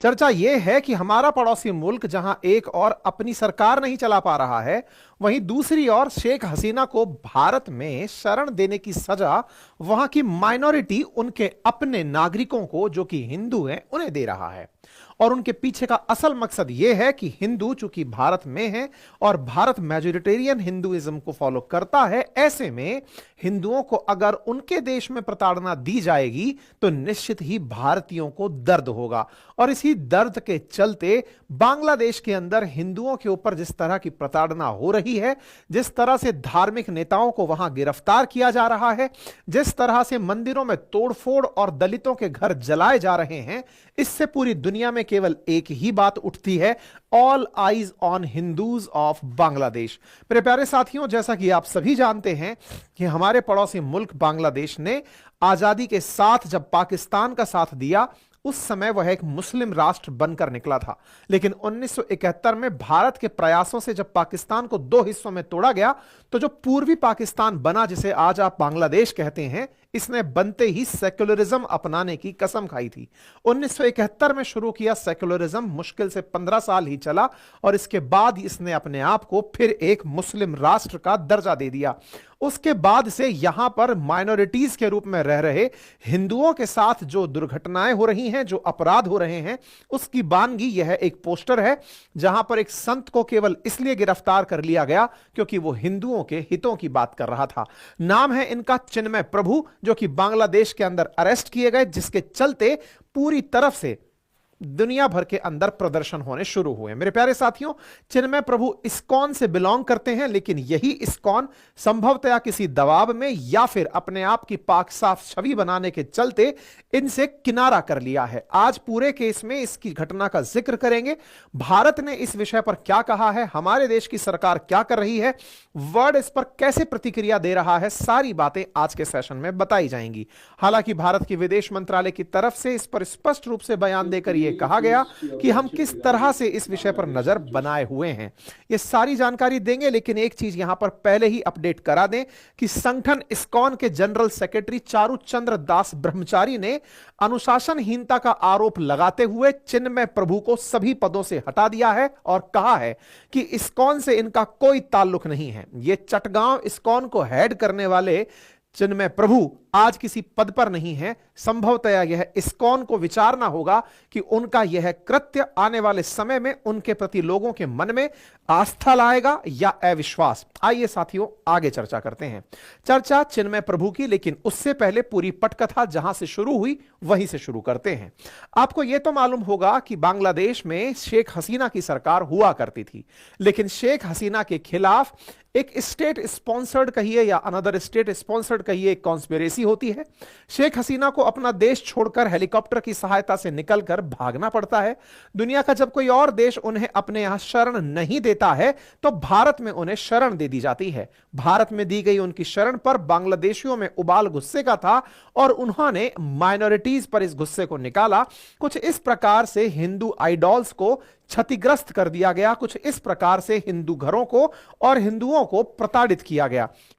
चर्चा यह है कि हमारा पड़ोसी मुल्क जहां एक और अपनी सरकार नहीं चला पा रहा है, वहीं दूसरी ओर शेख हसीना को भारत में शरण देने की सजा वहां की माइनॉरिटी उनके अपने नागरिकों को, जो कि हिंदू हैं, उन्हें दे रहा है। और उनके पीछे का असल मकसद यह है कि हिंदू चूंकि भारत में है और भारत मेजोरिटेरियन हिंदुइज्म को फॉलो करता है, ऐसे में हिंदुओं को अगर उनके देश में प्रताड़ना दी जाएगी तो निश्चित ही भारतीयों को दर्द होगा। और इसी दर्द के चलते बांग्लादेश के अंदर हिंदुओं के ऊपर जिस तरह की प्रताड़ना हो रही है, जिस तरह से धार्मिक नेताओं को वहां गिरफ्तार किया जा रहा है, जिस तरह से मंदिरों में तोड़फोड़ और दलितों के घर जलाए जा रहे हैं, इससे पूरी दुनिया में केवल एक ही बात उठती है, all eyes on Hindus of Bangladesh. मेरे प्यारे साथियों, जैसा कि आप सभी जानते हैं कि हमारे पड़ोसी मुल्क बांग्लादेश ने आजादी के साथ जब पाकिस्तान का साथ दिया, उस समय वह एक मुस्लिम राष्ट्र बनकर निकला था। लेकिन 1971 में भारत के प्रयासों से जब पाकिस्तान को दो हिस्सों में तोड़ा गया, तो जो पूर्वी पाकिस्तान बना, जिसे आज आप बांग्लादेश कहते हैं, इसने बनते ही सेक्युलरिज्म अपनाने की कसम खाई थी। 1971 में शुरू किया सेक्युलरिज्म मुश्किल से 15 साल ही चला और इसके बाद इसने अपने आप को फिर एक मुस्लिम राष्ट्र का दर्जा दे दिया। उसके बाद से यहां पर माइनॉरिटीज के रूप में रह रहे हिंदुओं के साथ जो दुर्घटनाएं हो रही हैं, जो अपराध हो रहे हैं, उसकी बानगी यह एक पोस्टर है जहां पर एक संत को केवल इसलिए गिरफ्तार कर लिया गया क्योंकि वो हिंदुओं के हितों की बात कर रहा था। नाम है इनका चिन्मय प्रभु, जो कि बांग्लादेश के अंदर अरेस्ट किए गए, जिसके चलते पूरी तरफ से दुनिया भर के अंदर प्रदर्शन होने शुरू हुए। मेरे प्यारे साथियों, चिन्मय प्रभु इस्कॉन से बिलोंग करते हैं, लेकिन यही इस्कॉन संभवतया किसी दबाव में या फिर अपने आप की पाक साफ छवि बनाने के चलते इनसे किनारा कर लिया है। आज पूरे केस में इसकी घटना का जिक्र करेंगे, भारत ने इस विषय पर क्या कहा है, हमारे देश की सरकार क्या कर रही है, वर्ल्ड इस पर कैसे प्रतिक्रिया दे रहा है, सारी बातें आज के सेशन में बताई जाएंगी। हालांकि भारत के विदेश मंत्रालय की तरफ से इस पर स्पष्ट रूप से बयान देकर यह कहा गया कि हम किस तरह से इस विषय पर नजर बनाए हुए हैं, ये सारी जानकारी देंगे। लेकिन एक चीज यहां पर पहले ही अपडेट करा दें कि संगठन इस्कॉन के जनरल सेक्रेटरी चारू चंद्र दास ब्रह्मचारी ने अनुशासनहीनता का आरोप लगाते हुए चिन्मय प्रभु को सभी पदों से हटा दिया है और कहा है कि इस्कॉन से इनका कोई ताल्लुक नहीं है। ये चटगांव इस्कॉन को हेड करने वाले चिन्मय प्रभु आज किसी पद पर नहीं है। संभवतया यह इस्कॉन को विचारना होगा कि उनका यह कृत्य आने वाले समय में उनके प्रति लोगों के मन में आस्था लाएगा या अविश्वास। आइए साथियों, आगे चर्चा करते हैं। चर्चा चिन्मय प्रभु की, लेकिन उससे पहले पूरी पटकथा जहां से शुरू हुई वहीं से शुरू करते हैं। आपको यह तो मालूम होगा कि बांग्लादेश में शेख हसीना की सरकार हुआ करती थी, लेकिन शेख हसीना के खिलाफ एक स्टेट स्पॉन्सर्ड कहिए या अनदर स्टेट स्पॉन्सर्ड कहिए एक कॉन्स्पिरेसी होती है। शेख हसीना को अपना देश छोड़कर हेलीकॉप्टर की सहायता से निकलकर भागना पड़ता है। दुनिया का जब कोई और देश उन्हें अपने यहां शरण नहीं देता है तो भारत में उन्हें शरण दे दी जाती है। भारत में दी गई उनकी शरण पर बांग्लादेशियों में उबाल गुस्से का था और उन्होंने माइनॉरिटीज पर इस गुस्से को निकाला। कुछ इस प्रकार से हिंदू आइडॉल्स को क्षतिग्रस्त कर दिया गया, कुछ इस प्रकार से हिंदू घरों को और हिंदुओं को प्रताड़ित किया गया।